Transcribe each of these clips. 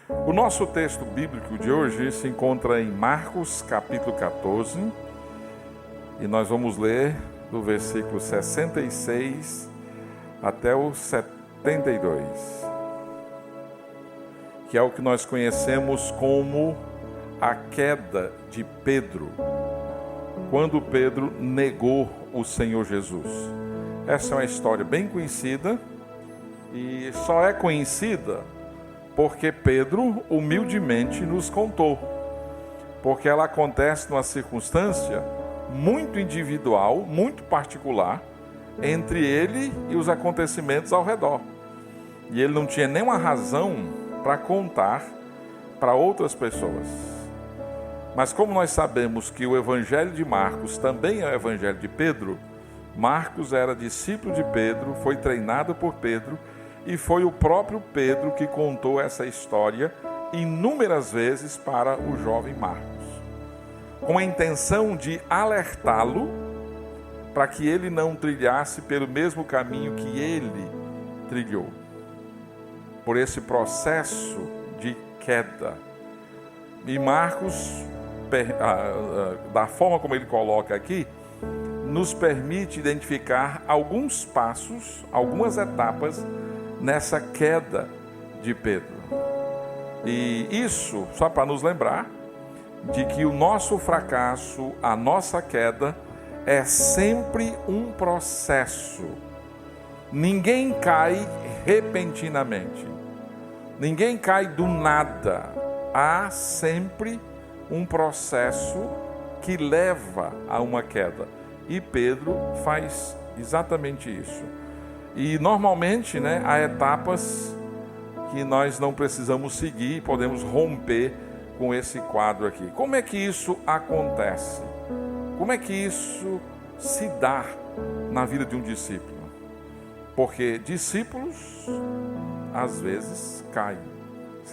O nosso texto bíblico de hoje se encontra em Marcos, capítulo 14, e nós vamos ler do versículo 66 até o 72, que é o que nós conhecemos como a queda de Pedro, quando Pedro negou o Senhor Jesus. Essa é uma história bem conhecida e só é conhecida porque Pedro humildemente nos contou, porque ela acontece numa circunstância muito individual, muito particular, entre ele e os acontecimentos ao redor. E ele não tinha nenhuma razão para contar para outras pessoas. Mas como nós sabemos que o Evangelho de Marcos também é o Evangelho de Pedro, Marcos era discípulo de Pedro, foi treinado por Pedro, e foi o próprio Pedro que contou essa história inúmeras vezes para o jovem Marcos, com a intenção de alertá-lo para que ele não trilhasse pelo mesmo caminho que ele trilhou, por esse processo de queda. E Marcos, da forma como ele coloca aqui, nos permite identificar alguns passos, algumas etapas nessa queda de Pedro. E isso só para nos lembrar de que o nosso fracasso, a nossa queda, é sempre um processo. Ninguém cai repentinamente. Ninguém cai do nada. Há sempre um processo que leva a uma queda. E Pedro faz exatamente isso. E normalmente, há etapas que nós não precisamos seguir e podemos romper com esse quadro aqui. Como é que isso acontece? Como é que isso se dá na vida de um discípulo? Porque discípulos, às vezes, caem.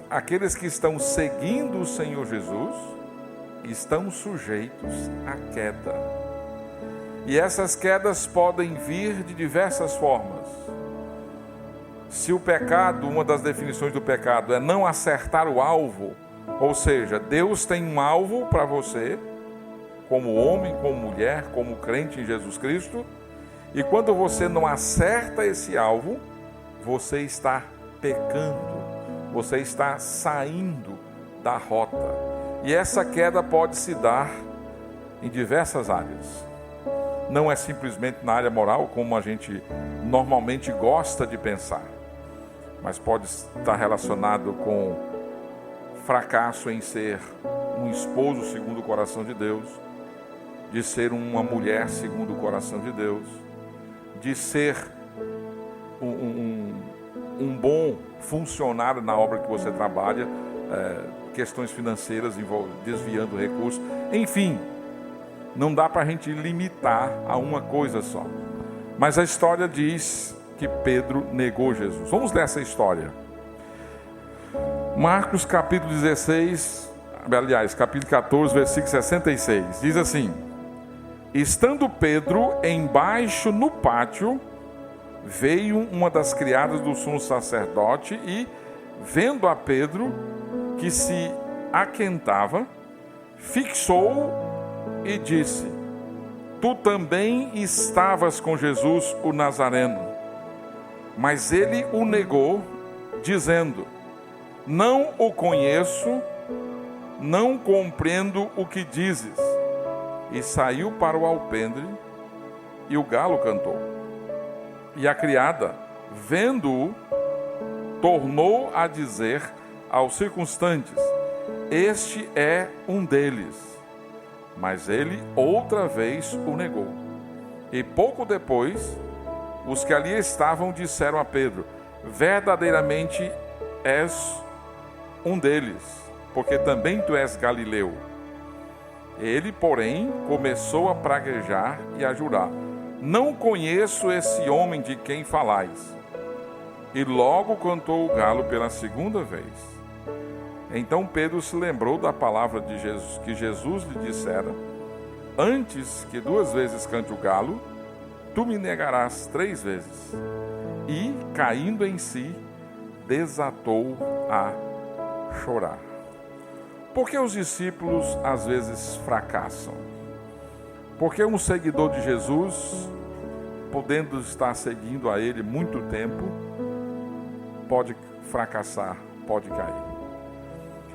Aqueles que estão seguindo o Senhor Jesus estão sujeitos à queda. E essas quedas podem vir de diversas formas. Se o pecado, uma das definições do pecado é não acertar o alvo, ou seja, Deus tem um alvo para você, como homem, como mulher, como crente em Jesus Cristo, e quando você não acerta esse alvo, você está pecando, você está saindo da rota. E essa queda pode se dar em diversas áreas. Não é simplesmente na área moral, como a gente normalmente gosta de pensar, mas pode estar relacionado com fracasso em ser um esposo segundo o coração de Deus, de ser uma mulher segundo o coração de Deus, de ser um bom funcionário na obra que você trabalha, questões financeiras desviando recursos, enfim. Não dá para a gente limitar a uma coisa só. Mas a história diz que Pedro negou Jesus. Vamos ler essa história. Marcos capítulo 14, versículo 66. Diz assim: estando Pedro embaixo no pátio, veio uma das criadas do sumo sacerdote e, vendo a Pedro, que se aquentava, fixou-o e disse: tu também estavas com Jesus o Nazareno. Mas ele o negou, dizendo: não o conheço, não compreendo o que dizes. E saiu para o alpendre, e o galo cantou. E a criada, vendo-o, tornou a dizer aos circunstantes: este é um deles. Mas ele outra vez o negou. E pouco depois, os que ali estavam disseram a Pedro: verdadeiramente és um deles, porque também tu és galileu. Ele, porém, começou a praguejar e a jurar: não conheço esse homem de quem falais. E logo cantou o galo pela segunda vez. Então Pedro se lembrou da palavra de Jesus, que Jesus lhe dissera: antes que 2 vezes cante o galo, tu me negarás 3 vezes. E, caindo em si, desatou a chorar. Por que os discípulos às vezes fracassam? Porque um seguidor de Jesus, podendo estar seguindo a Ele muito tempo, pode fracassar, pode cair.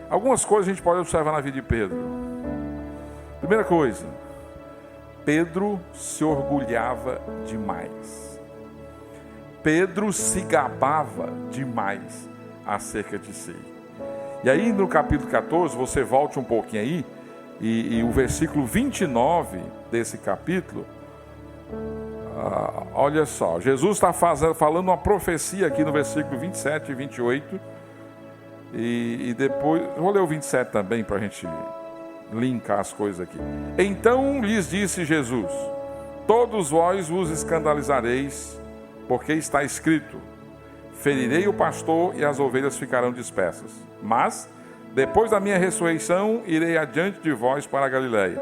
Algumas coisas a gente pode observar na vida de Pedro. Primeira coisa, Pedro se orgulhava demais. Pedro se gabava demais acerca de si. E aí no capítulo 14, você volte um pouquinho aí, e o versículo 29 desse capítulo, olha só, Jesus está falando uma profecia aqui no versículo 27 e 28, e depois, vou ler o 27 também para a gente linkar as coisas aqui. Então lhes disse Jesus: todos vós vos escandalizareis, porque está escrito: ferirei o pastor e as ovelhas ficarão dispersas. Mas, depois da minha ressurreição, irei adiante de vós para a Galiléia.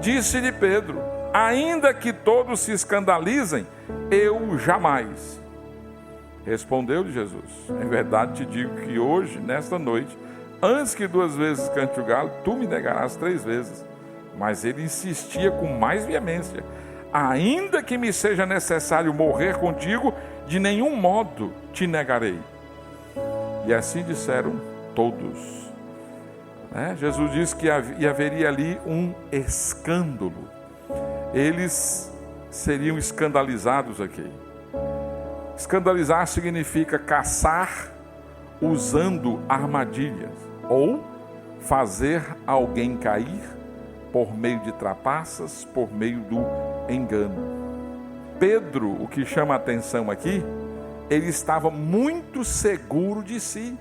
Disse-lhe Pedro: ainda que todos se escandalizem, eu jamais. Respondeu-lhe Jesus: em verdade te digo que hoje, nesta noite, antes que 2 vezes cante o galo, tu me negarás 3 vezes. Mas ele insistia com mais veemência: ainda que me seja necessário morrer contigo, de nenhum modo te negarei. E assim disseram todos. Jesus disse que haveria ali um escândalo. Eles seriam escandalizados aqui. Escandalizar significa caçar usando armadilhas, ou fazer alguém cair por meio de trapaças, por meio do engano. Pedro, o que chama a atenção aqui, ele estava muito seguro de si.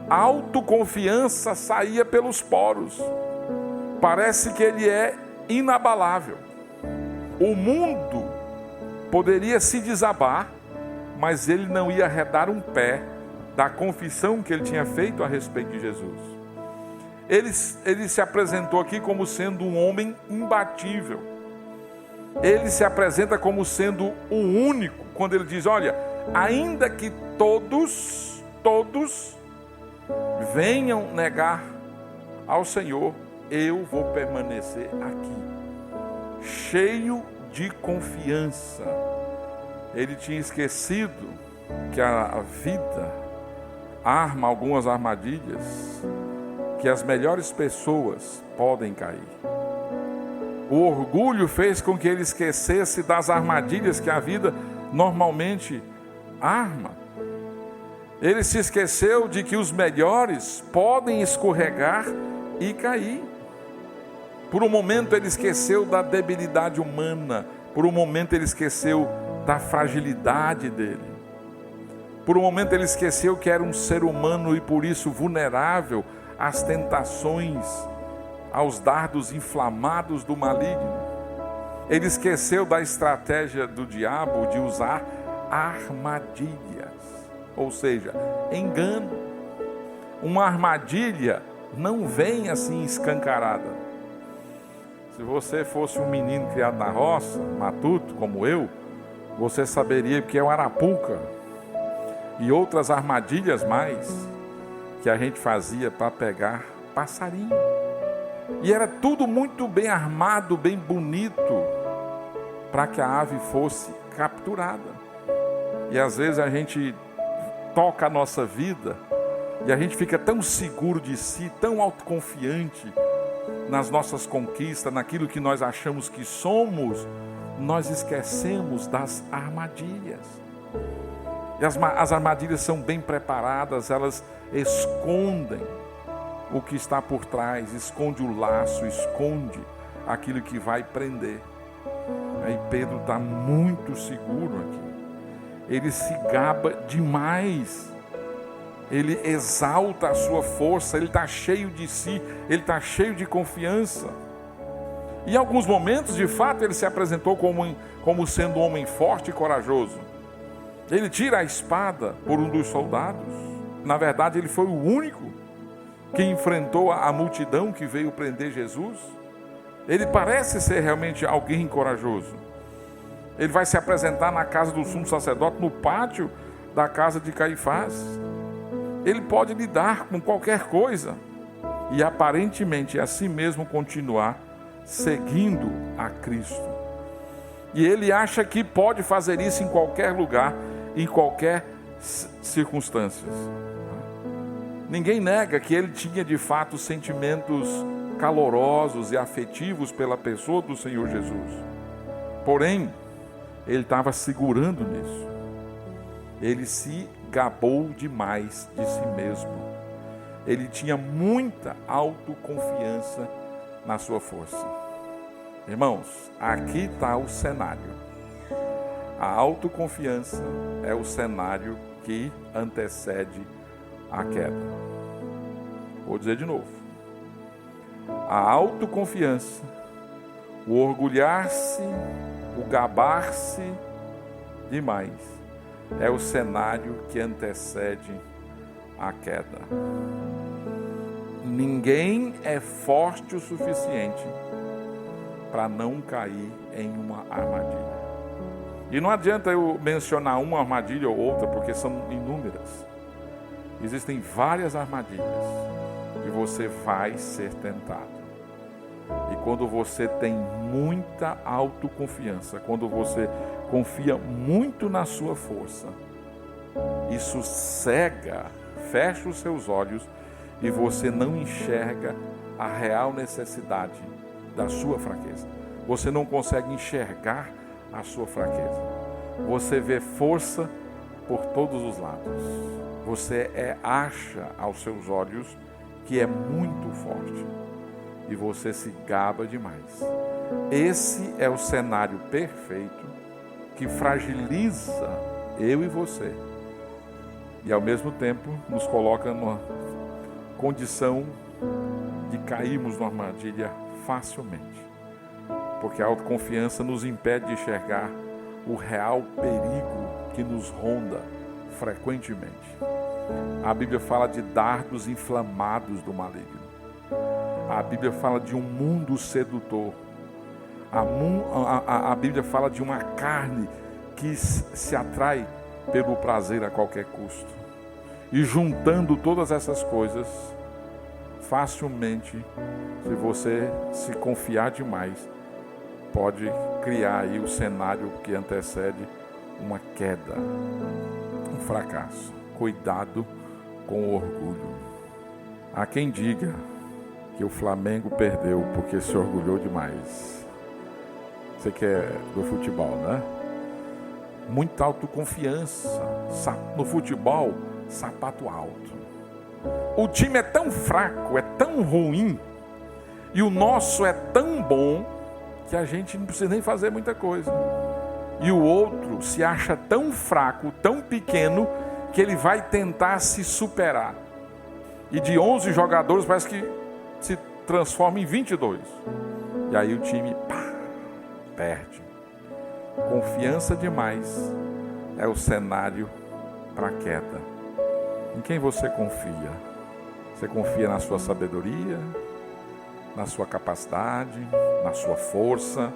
A autoconfiança saía pelos poros. Parece que ele é inabalável. O mundo poderia se desabar, mas ele não ia arredar um pé da confissão que ele tinha feito a respeito de Jesus. Ele se apresentou aqui como sendo um homem imbatível. Ele se apresenta como sendo o único, quando ele diz: olha, ainda que todos venham negar ao Senhor, eu vou permanecer aqui. Cheio de confiança. Ele tinha esquecido que a vida arma algumas armadilhas, que as melhores pessoas podem cair. O orgulho fez com que ele esquecesse das armadilhas que a vida normalmente arma. Ele se esqueceu de que os melhores podem escorregar e cair. Por um momento ele esqueceu da debilidade humana. Por um momento ele esqueceu da fragilidade dele. Por um momento ele esqueceu que era um ser humano e por isso vulnerável às tentações, aos dardos inflamados do maligno. Ele esqueceu da estratégia do diabo de usar armadilhas, ou seja, engano. Uma armadilha não vem assim escancarada. Se você fosse um menino criado na roça, matuto, como eu, você saberia que é uma arapuca e outras armadilhas mais que a gente fazia para pegar passarinho. E era tudo muito bem armado, bem bonito, para que a ave fosse capturada. E às vezes a gente toca a nossa vida e a gente fica tão seguro de si, tão autoconfiante nas nossas conquistas, naquilo que nós achamos que somos, nós esquecemos das armadilhas. E as armadilhas são bem preparadas, elas escondem o que está por trás, esconde o laço, esconde aquilo que vai prender. Aí Pedro está muito seguro aqui. Ele se gaba demais. Ele exalta a sua força, ele está cheio de si, ele está cheio de confiança. E em alguns momentos, de fato, ele se apresentou como sendo um homem forte e corajoso. Ele tira a espada por um dos soldados. Na verdade, ele foi o único que enfrentou a multidão que veio prender Jesus. Ele parece ser realmente alguém corajoso. Ele vai se apresentar na casa do sumo sacerdote, no pátio da casa de Caifás. ele pode lidar com qualquer coisa e aparentemente assim mesmo continuar seguindo a Cristo. E ele acha que pode fazer isso em qualquer lugar, em qualquer circunstância. Ninguém nega que ele tinha de fato sentimentos calorosos e afetivos pela pessoa do Senhor Jesus. Porém, ele estava segurando nisso. Ele se gabou demais de si mesmo. Ele tinha muita autoconfiança na sua força. Irmãos, aqui está o cenário. A autoconfiança é o cenário que antecede a queda. Vou dizer de novo. A autoconfiança, o orgulhar-se, o gabar-se demais, é o cenário que antecede a queda. Ninguém é forte o suficiente para não cair em uma armadilha. E não adianta eu mencionar uma armadilha ou outra, porque são inúmeras. Existem várias armadilhas e você vai ser tentado. E quando você tem muita autoconfiança, quando você confia muito na sua força, isso cega, fecha os seus olhos e você não enxerga a real necessidade da sua fraqueza. Você não consegue enxergar a sua fraqueza. Você vê força por todos os lados. Você acha aos seus olhos que é muito forte e você se gaba demais. Esse é o cenário perfeito que fragiliza eu e você e ao mesmo tempo nos coloca numa condição de cairmos numa armadilha facilmente, porque a autoconfiança nos impede de enxergar o real perigo que nos ronda frequentemente. A Bíblia fala de dardos inflamados do maligno. A Bíblia fala de um mundo sedutor. A Bíblia fala de uma carne que se atrai pelo prazer a qualquer custo. E juntando todas essas coisas, facilmente, se você se confiar demais, pode criar aí o cenário que antecede uma queda, um fracasso. Cuidado com o orgulho. Há quem diga que o Flamengo perdeu porque se orgulhou demais. Você que é do futebol, né? Muita autoconfiança. No futebol, sapato alto. O time é tão fraco, é tão ruim, e o nosso é tão bom, que a gente não precisa nem fazer muita coisa. E o outro se acha tão fraco, tão pequeno, que ele vai tentar se superar. E de 11 jogadores parece que se transforma em 22. E aí o time perde. Confiança demais é o cenário para a queda. Em quem você confia? Você confia na sua sabedoria, na sua capacidade, na sua força,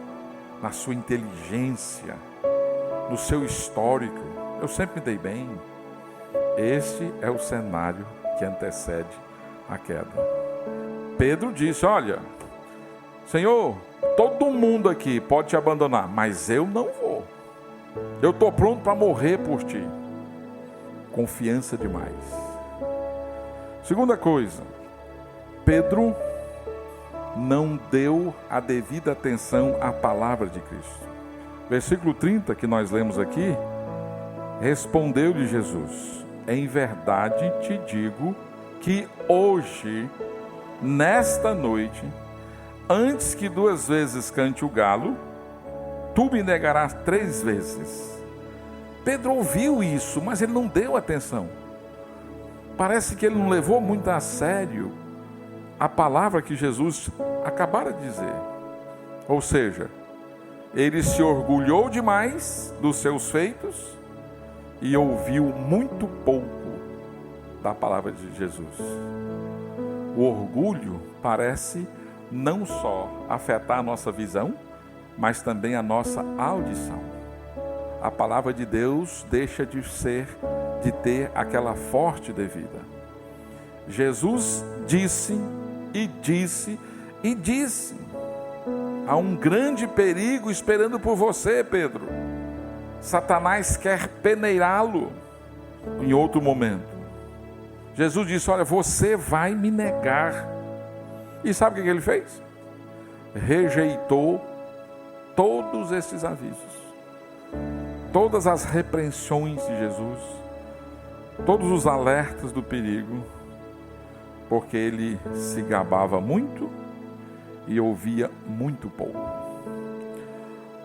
na sua inteligência, no seu histórico? Eu sempre me dei bem. Esse é o cenário que antecede a queda. Pedro disse: olha, Senhor, todo mundo aqui pode te abandonar, mas eu não vou. Eu estou pronto para morrer por ti. Confiança demais. Segunda coisa, Pedro não deu a devida atenção à palavra de Cristo. Versículo 30 que nós lemos aqui, respondeu-lhe Jesus: em verdade te digo que hoje, nesta noite, antes que 2 vezes cante o galo, tu me negarás 3 vezes. Pedro ouviu isso, mas ele não deu atenção. Parece que ele não levou muito a sério a palavra que Jesus acabara de dizer. Ou seja, ele se orgulhou demais dos seus feitos e ouviu muito pouco da palavra de Jesus. O orgulho parece não só afetar a nossa visão, mas também a nossa audição. A palavra de Deus deixa de ter aquela forte devida. Jesus disse e disse e disse: há um grande perigo esperando por você, Pedro. Satanás quer peneirá-lo. Em outro momento, Jesus disse: olha, você vai me negar. E sabe o que ele fez? Rejeitou todos esses avisos, todas as repreensões de Jesus, todos os alertas do perigo, porque ele se gabava muito e ouvia muito pouco.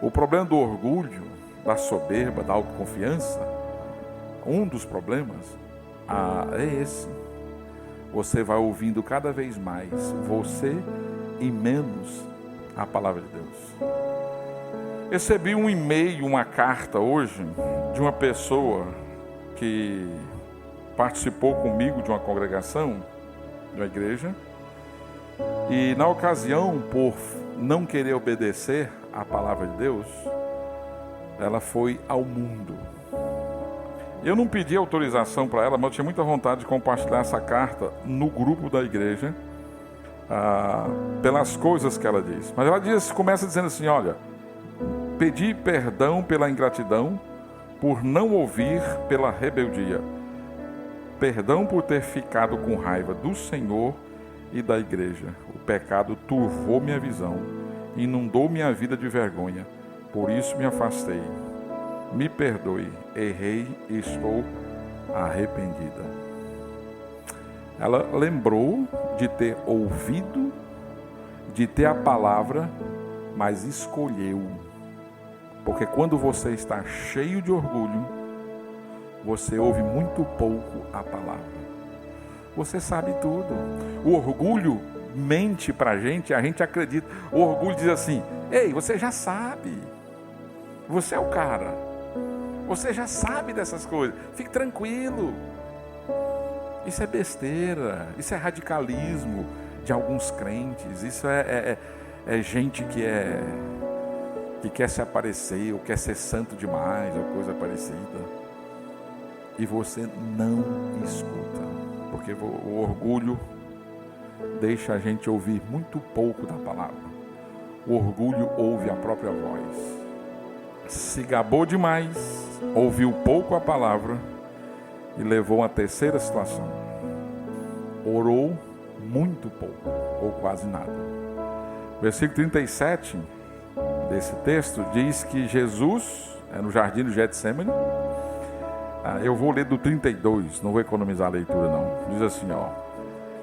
O problema do orgulho, da soberba, da autoconfiança, um dos problemas é esse. Você vai ouvindo cada vez mais você e menos a palavra de Deus. Recebi um e-mail, uma carta hoje, de uma pessoa que participou comigo de uma congregação, de uma igreja, e na ocasião, por não querer obedecer à palavra de Deus, ela foi ao mundo. Eu não pedi autorização para ela, mas eu tinha muita vontade de compartilhar essa carta no grupo da igreja, pelas coisas que ela diz. Mas ela começa dizendo assim: olha, pedi perdão pela ingratidão, por não ouvir, pela rebeldia. Perdão por ter ficado com raiva do Senhor e da igreja. O pecado turvou minha visão, inundou minha vida de vergonha. Por isso me afastei. Me perdoe, errei e estou arrependida. Ela lembrou de ter ouvido, de ter a palavra, mas escolheu. Porque quando você está cheio de orgulho, você ouve muito pouco a palavra. Você sabe tudo. O orgulho mente pra gente, a gente acredita. O orgulho diz assim: ei, você já sabe. Você é o cara. Você já sabe dessas coisas. Fique tranquilo. Isso é besteira. Isso é radicalismo de alguns crentes. Isso é gente que quer se aparecer, ou quer ser santo demais, ou coisa parecida. E você não escuta. Porque o orgulho deixa a gente ouvir muito pouco da palavra. O orgulho ouve a própria voz. Se gabou demais, ouviu pouco a palavra e levou a terceira situação. Orou muito pouco, ou quase nada. Versículo 37 desse texto diz que Jesus, no jardim do Getsêmani, eu vou ler do 32, não vou economizar a leitura não. Diz assim, ó: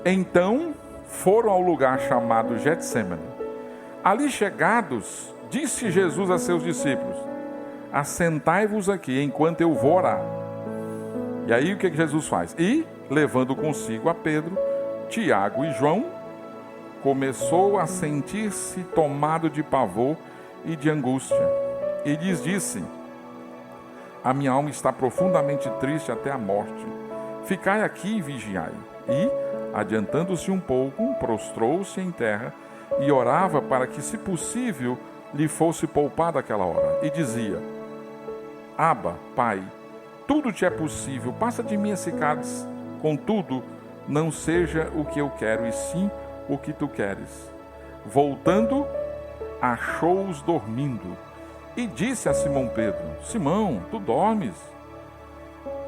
então foram ao lugar chamado Getsêmani. Ali chegados, disse Jesus a seus discípulos: assentai-vos aqui enquanto eu vou orar. E aí o que Jesus faz? E, levando consigo a Pedro, Tiago e João, começou a sentir-se tomado de pavor e de angústia. E lhes disse: a minha alma está profundamente triste até a morte. Ficai aqui e vigiai. E, adiantando-se um pouco, prostrou-se em terra e orava para que, se possível, lhe fosse poupada aquela hora. E dizia: Abba, Pai, tudo te é possível, passa de mim esse cálice. Contudo, não seja o que eu quero, e sim o que tu queres. Voltando, achou-os dormindo. E disse a Simão Pedro: Simão, tu dormes?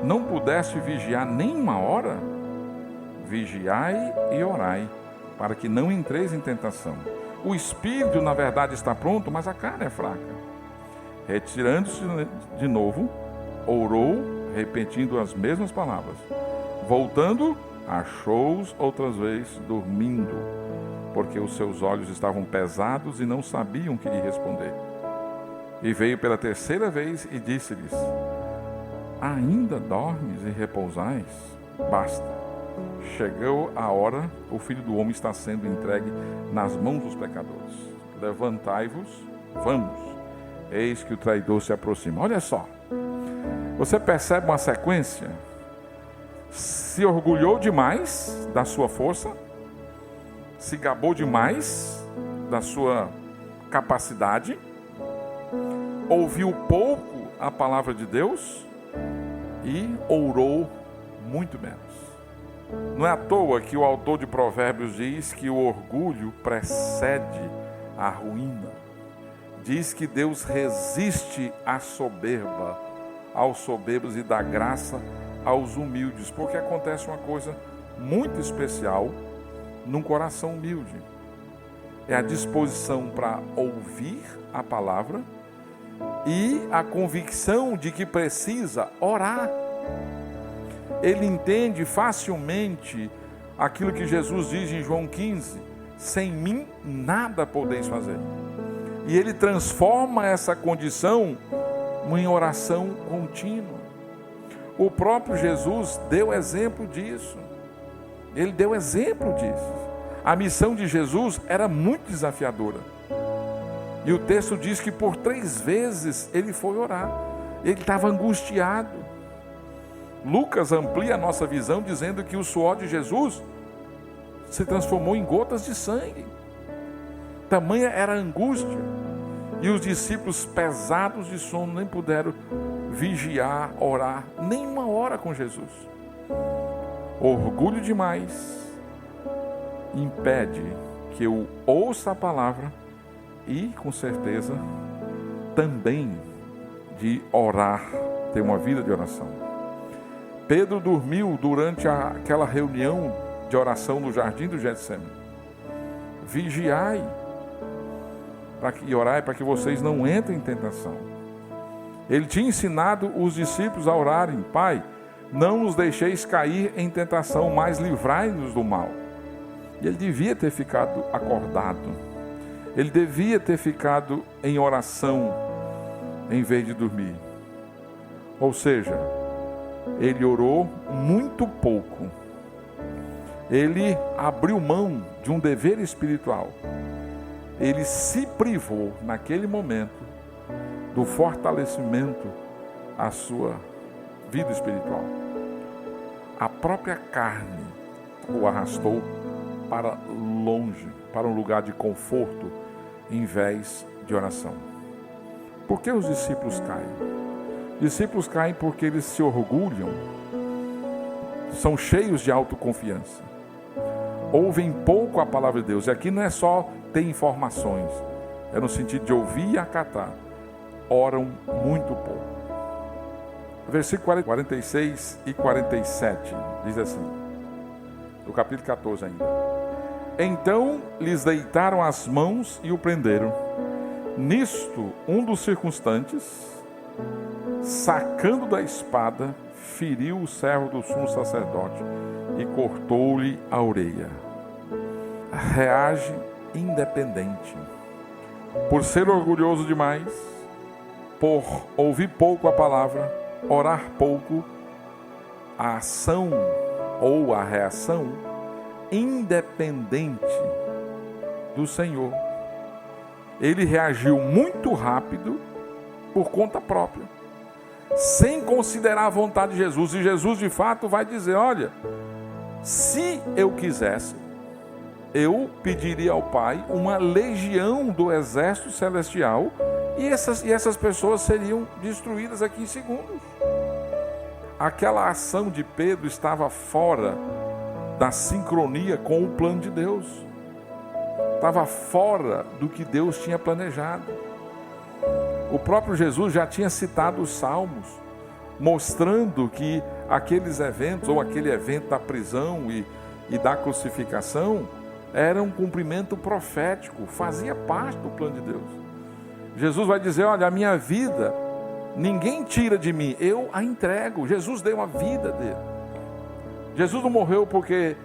Não pudeste vigiar nem uma hora? Vigiai e orai, para que não entreis em tentação. O espírito, na verdade, está pronto, mas a carne é fraca. Retirando-se de novo, orou, repetindo as mesmas palavras. Voltando, achou-os outras vezes dormindo, porque os seus olhos estavam pesados e não sabiam o que lhe responder. E veio pela terceira vez e disse-lhes: ainda dormes e repousais? Basta. Chegou a hora, o Filho do Homem está sendo entregue nas mãos dos pecadores. Levantai-vos, vamos. Eis que o traidor se aproxima. Olha só. Você percebe uma sequência? Se orgulhou demais da sua força, se gabou demais da sua capacidade, ouviu pouco a palavra de Deus e orou muito menos. Não é à toa que o autor de Provérbios diz que o orgulho precede a ruína. Diz que Deus resiste à soberba, aos soberbos, e dá graça aos humildes, porque acontece uma coisa muito especial num coração humilde. É a disposição para ouvir a palavra e a convicção de que precisa orar. Ele entende facilmente aquilo que Jesus diz em João 15: sem mim nada podeis fazer. E ele transforma essa condição em oração contínua. O próprio Jesus deu exemplo disso. Ele deu exemplo disso. A missão de Jesus era muito desafiadora. E o texto diz que por 3 vezes ele foi orar. Ele estava angustiado. Lucas amplia a nossa visão dizendo que o suor de Jesus se transformou em gotas de sangue. Tamanha era a angústia. E os discípulos, pesados de sono, nem puderam vigiar, orar, nem 1 hora com Jesus. Orgulho demais impede que eu ouça a palavra e, com certeza, também de orar, ter uma vida de oração. Pedro dormiu durante aquela reunião de oração no jardim do Getsemane. Vigiai e orai para que vocês não entrem em tentação. Ele tinha ensinado os discípulos a orarem: Pai, não nos deixeis cair em tentação, mas livrai-nos do mal. E ele devia ter ficado acordado. Ele devia ter ficado em oração em vez de dormir. Ou seja, ele orou muito pouco. Ele abriu mão de um dever espiritual. Ele se privou naquele momento do fortalecimento à sua vida espiritual. A própria carne o arrastou para longe, para um lugar de conforto, em vez de oração. Por que os discípulos caem? Discípulos caem porque eles se orgulham, são cheios de autoconfiança, ouvem pouco a palavra de Deus. E aqui não é só ter informações, é no sentido de ouvir e acatar. Oram muito pouco. Versículo 46 e 47 diz assim, do capítulo 14 ainda: então lhes deitaram as mãos e o prenderam. Nisto, um dos circunstantes, sacando da espada, feriu o servo do sumo sacerdote e cortou-lhe a orelha. Reage independente. Por ser orgulhoso demais, por ouvir pouco a palavra, orar pouco, a ação ou a reação independente do Senhor. Ele reagiu muito rápido por conta própria, sem considerar a vontade de Jesus. E Jesus de fato vai dizer: olha, se eu quisesse, eu pediria ao Pai uma legião do exército celestial e essas pessoas seriam destruídas aqui em segundos. Aquela ação de Pedro estava fora da sincronia com o plano de Deus. Estava fora do que Deus tinha planejado. O próprio Jesus já tinha citado os Salmos, mostrando que aqueles eventos, ou aquele evento da prisão e da crucificação, era um cumprimento profético, fazia parte do plano de Deus. Jesus vai dizer: olha, a minha vida ninguém tira de mim, eu a entrego. Jesus deu a vida dele. Jesus não morreu porque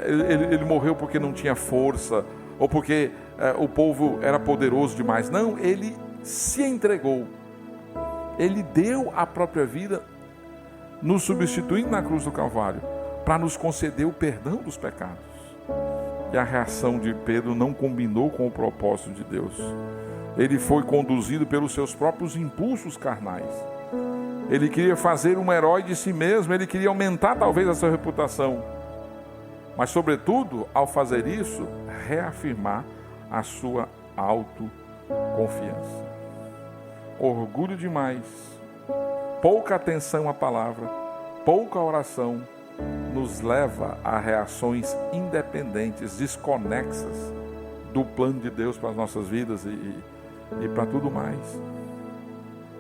ele morreu porque não tinha força, ou porque o povo era poderoso demais. Não, ele se entregou. Ele deu a própria vida, nos substituindo na cruz do Calvário, para nos conceder o perdão dos pecados. E a reação de Pedro não combinou com o propósito de Deus. Ele foi conduzido pelos seus próprios impulsos carnais. Ele queria fazer um herói de si mesmo, ele queria aumentar talvez a sua reputação. Mas, sobretudo, ao fazer isso, reafirmar a sua autoconfiança. Orgulho demais, pouca atenção à palavra, pouca oração, nos leva a reações independentes, desconexas do plano de Deus para as nossas vidas e para tudo mais.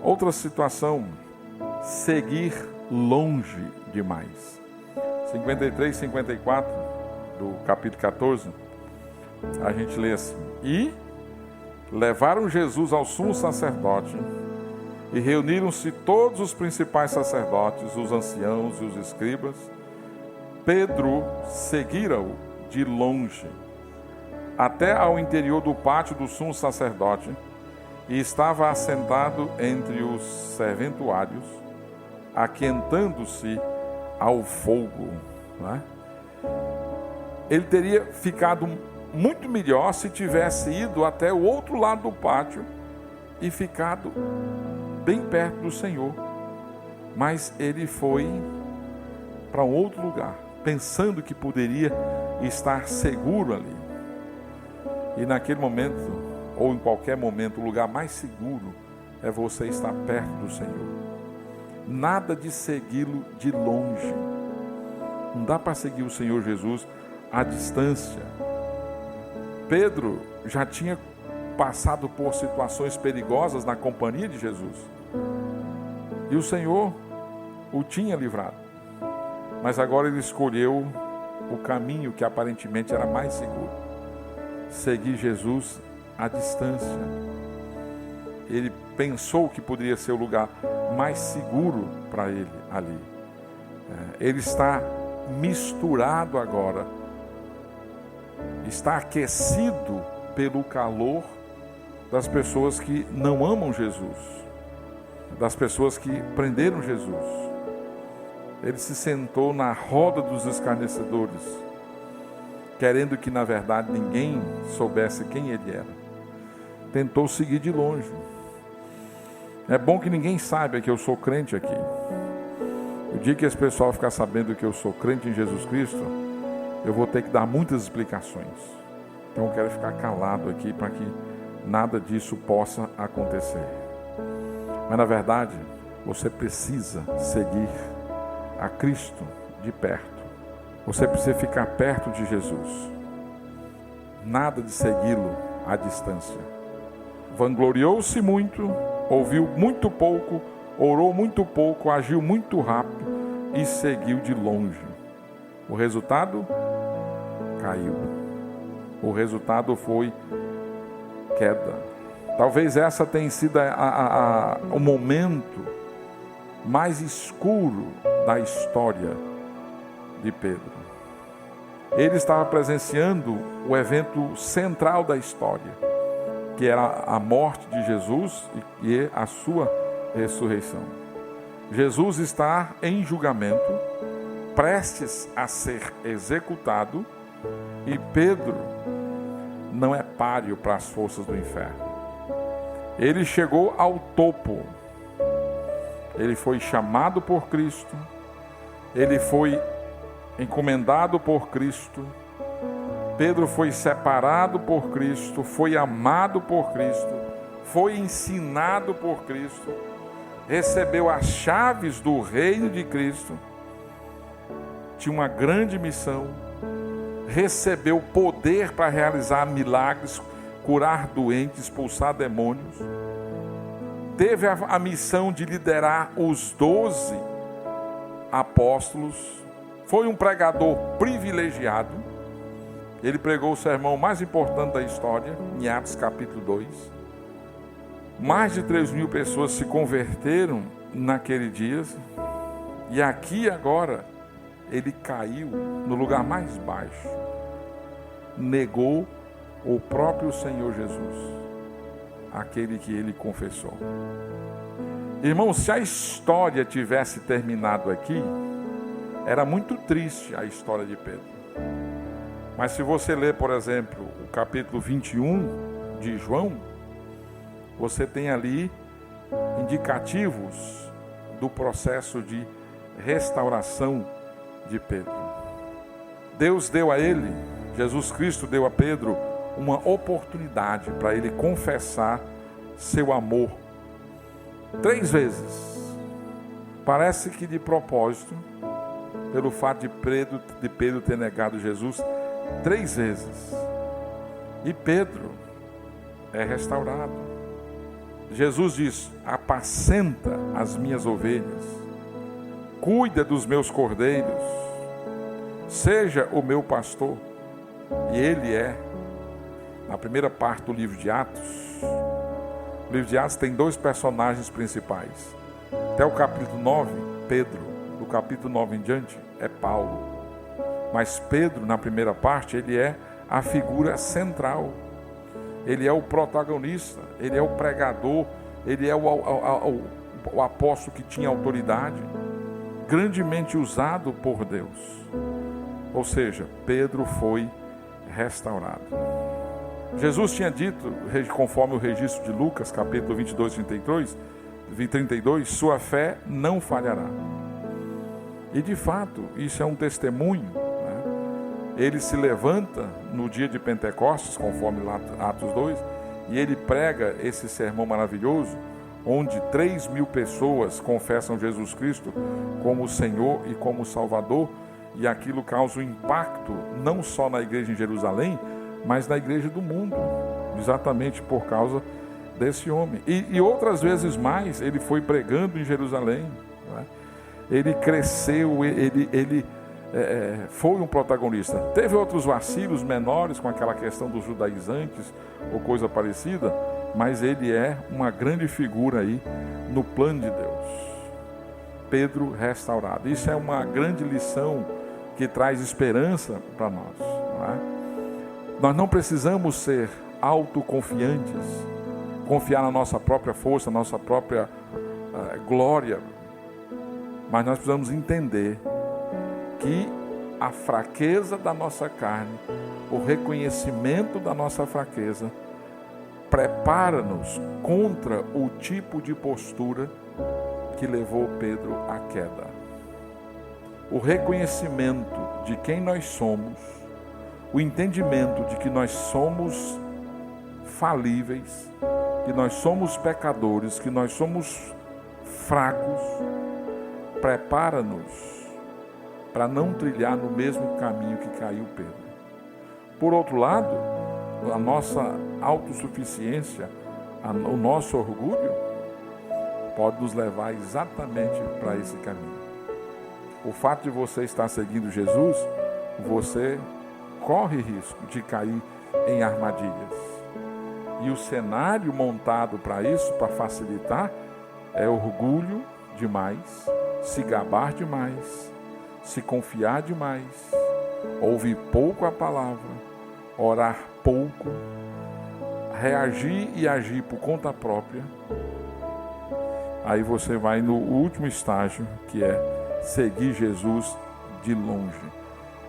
Outra situação, seguir longe demais. 53, 54 do capítulo 14, a gente lê assim: e levaram Jesus ao sumo sacerdote e reuniram-se todos os principais sacerdotes, os anciãos e os escribas. Pedro seguira-o de longe até ao interior do pátio do sumo sacerdote e estava assentado entre os serventuários, aquentando-se ao fogo. Não é? Ele teria ficado muito melhor se tivesse ido até o outro lado do pátio e ficado bem perto do Senhor. Mas ele foi para um outro lugar, pensando que poderia estar seguro ali. E naquele momento, ou em qualquer momento, o lugar mais seguro é você estar perto do Senhor. Nada de segui-lo de longe. Não dá para seguir o Senhor Jesus à distância. Pedro já tinha passado por situações perigosas na companhia de Jesus. E o Senhor o tinha livrado. Mas agora ele escolheu o caminho que aparentemente era mais seguro. Seguir Jesus à distância. Ele pensou que poderia ser o lugar mais seguro para ele ali. Ele está misturado agora. Está aquecido pelo calor das pessoas que não amam Jesus, das pessoas que prenderam Jesus. Ele se sentou na roda dos escarnecedores, querendo que na verdade ninguém soubesse quem ele era. Tentou seguir de longe. É bom que ninguém saiba que eu sou crente aqui. O dia que esse pessoal ficar sabendo que eu sou crente em Jesus Cristo, eu vou ter que dar muitas explicações. Então eu quero ficar calado aqui para que nada disso possa acontecer. Mas na verdade, você precisa seguir a Cristo de perto. Você precisa ficar perto de Jesus. Nada de segui-lo à distância. Vangloriou-se muito, ouviu muito pouco, orou muito pouco, agiu muito rápido e seguiu de longe. O resultado? Caiu. O resultado foi queda. Talvez essa tenha sido o momento mais escuro da história de Pedro. Ele estava presenciando o evento central da história, que era a morte de Jesus e a sua ressurreição. Jesus está em julgamento, prestes a ser executado, e Pedro não é páreo para as forças do inferno. Ele chegou ao topo. Ele foi chamado por Cristo. Ele foi encomendado por Cristo. Pedro foi separado por Cristo, foi amado por Cristo, foi ensinado por Cristo, recebeu as chaves do reino de Cristo, tinha uma grande missão, recebeu poder para realizar milagres, curar doentes, expulsar demônios, teve a missão de liderar os 12 apóstolos, foi um pregador privilegiado. Ele pregou o sermão mais importante da história, em Atos capítulo 2. Mais de 3.000 pessoas se converteram naquele dia. E aqui agora, ele caiu no lugar mais baixo. Negou o próprio Senhor Jesus, aquele que ele confessou. Irmãos, se a história tivesse terminado aqui, era muito triste a história de Pedro. Mas se você ler, por exemplo, o capítulo 21 de João, você tem ali indicativos do processo de restauração de Pedro. Deus deu a ele, Jesus Cristo deu a Pedro uma oportunidade para ele confessar seu amor 3 vezes. Parece que de propósito, pelo fato de Pedro ter negado Jesus 3 vezes. E Pedro é restaurado. Jesus diz: apacenta as minhas ovelhas, cuida dos meus cordeiros, seja o meu pastor. E ele é. Na primeira parte do livro de Atos, o livro de Atos tem 2 personagens principais. Até o capítulo 9, Pedro. Do capítulo 9 em diante, é Paulo. Mas Pedro, na primeira parte, ele é a figura central. Ele é o protagonista, ele é o pregador, ele é o apóstolo que tinha autoridade, grandemente usado por Deus. Ou seja, Pedro foi restaurado. Jesus tinha dito, conforme o registro de Lucas, capítulo 22, 32, sua fé não falhará. E de fato, isso é um testemunho, né? Ele se levanta no dia de Pentecostes, conforme Atos 2, e ele prega esse sermão maravilhoso, onde 3.000 pessoas confessam Jesus Cristo como o Senhor e como o Salvador, e aquilo causa um impacto não só na igreja em Jerusalém, mas na igreja do mundo, exatamente por causa desse homem. E outras vezes mais, ele foi pregando em Jerusalém, né? Ele cresceu, ele foi um protagonista. Teve outros vacilos menores com aquela questão dos judaizantes ou coisa parecida, mas ele é uma grande figura aí no plano de Deus. Pedro restaurado. Isso é uma grande lição que traz esperança para nós, não é? Nós não precisamos ser autoconfiantes, confiar na nossa própria força, na nossa própria glória, mas nós precisamos entender que a fraqueza da nossa carne, o reconhecimento da nossa fraqueza, prepara-nos contra o tipo de postura que levou Pedro à queda. O reconhecimento de quem nós somos, o entendimento de que nós somos falíveis, que nós somos pecadores, que nós somos fracos, prepara-nos para não trilhar no mesmo caminho que caiu Pedro. Por outro lado, a nossa autossuficiência, o nosso orgulho, pode nos levar exatamente para esse caminho. O fato de você estar seguindo Jesus, você corre risco de cair em armadilhas. E o cenário montado para isso, para facilitar, é orgulho demais, se gabar demais, se confiar demais, ouvir pouco a palavra, orar pouco, reagir e agir por conta própria. Aí você vai no último estágio, que é seguir Jesus de longe.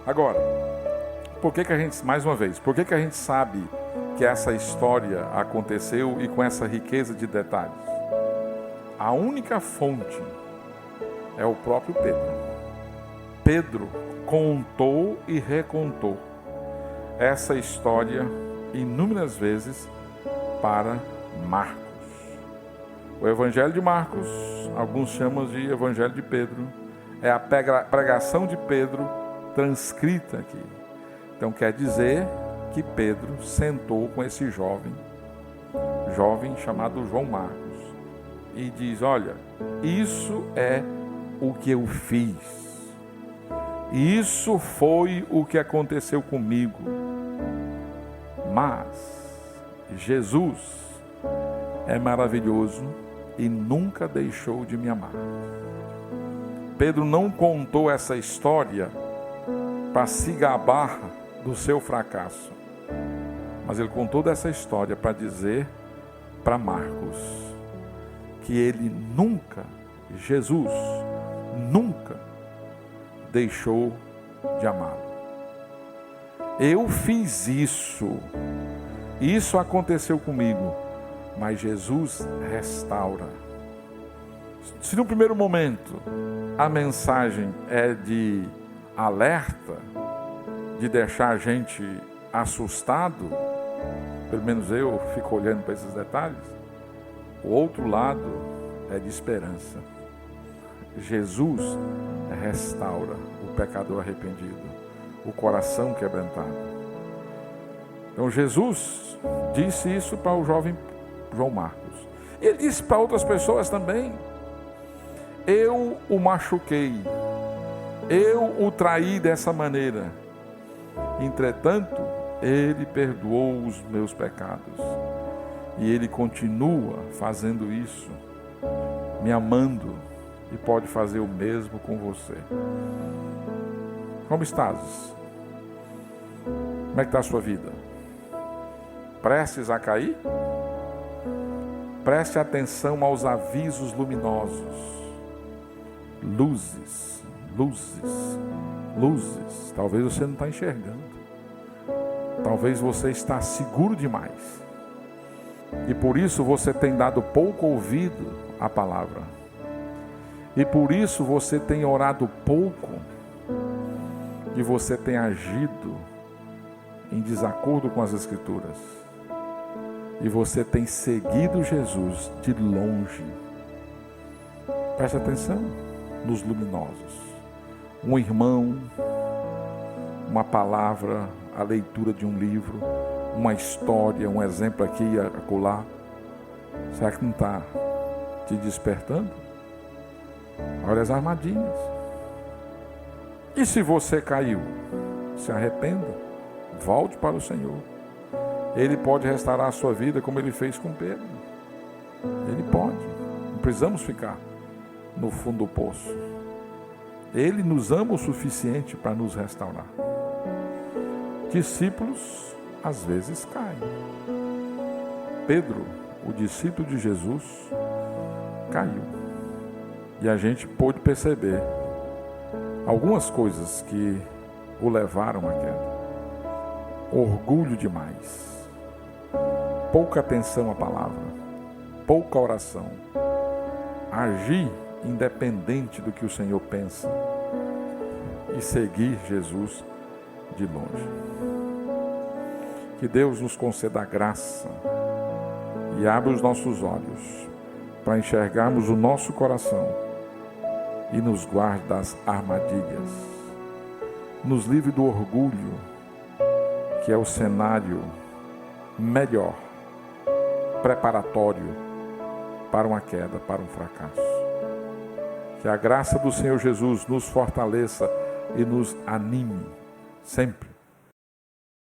Agora, por que a gente, mais uma vez, por que a gente sabe que essa história aconteceu e com essa riqueza de detalhes? A única fonte é o próprio Pedro. Pedro contou e recontou essa história inúmeras vezes para Marcos. O Evangelho de Marcos, alguns chamam de Evangelho de Pedro, é a pregação de Pedro transcrita aqui. Então quer dizer que Pedro sentou com esse jovem chamado João Marcos, e diz: olha, isso é o que eu fiz, isso foi o que aconteceu comigo, mas Jesus é maravilhoso e nunca deixou de me amar. Pedro não contou essa história para se gabar do seu fracasso, mas ele contou dessa história para dizer para Marcos que ele nunca, Jesus nunca deixou de amá-lo. Eu fiz isso aconteceu comigo, mas Jesus restaura. Se no primeiro momento a mensagem é de alerta, de deixar a gente assustado, pelo menos eu fico olhando para esses detalhes, o outro lado é de esperança. Jesus restaura. O pecador arrependido, o coração quebrantado. Então Jesus disse isso para o jovem João Marcos. Ele disse para outras pessoas também: eu o machuquei, eu o traí dessa maneira. Entretanto, ele perdoou os meus pecados. E ele continua fazendo isso, me amando, e pode fazer o mesmo com você. Como estás? Como é que está a sua vida? Prestes a cair? Preste atenção aos avisos luminosos. Luzes, luzes, luzes. Talvez você não está enxergando. Talvez você está seguro demais. E por isso você tem dado pouco ouvido à palavra. E por isso você tem orado pouco. E você tem agido em desacordo com as Escrituras. E você tem seguido Jesus de longe. Preste atenção nos luminosos. Um irmão, uma palavra, a leitura de um livro, uma história, um exemplo aqui e acolá. Será que não está te despertando? Olha as armadilhas. E se você caiu, se arrependa, volte para o Senhor. Ele pode restaurar a sua vida como ele fez com Pedro. Ele pode. Não precisamos ficar no fundo do poço. Ele nos ama o suficiente para nos restaurar. Discípulos às vezes caem. Pedro, o discípulo de Jesus, caiu. E a gente pôde perceber algumas coisas que o levaram à queda. Orgulho demais. Pouca atenção à palavra. Pouca oração. Agir independente do que o Senhor pensa. E seguir Jesus de longe. Que Deus nos conceda a graça e abra os nossos olhos para enxergarmos o nosso coração e nos guarde das armadilhas. Nos livre do orgulho, que é o cenário melhor, preparatório para uma queda, para um fracasso. Que a graça do Senhor Jesus nos fortaleça e nos anime sempre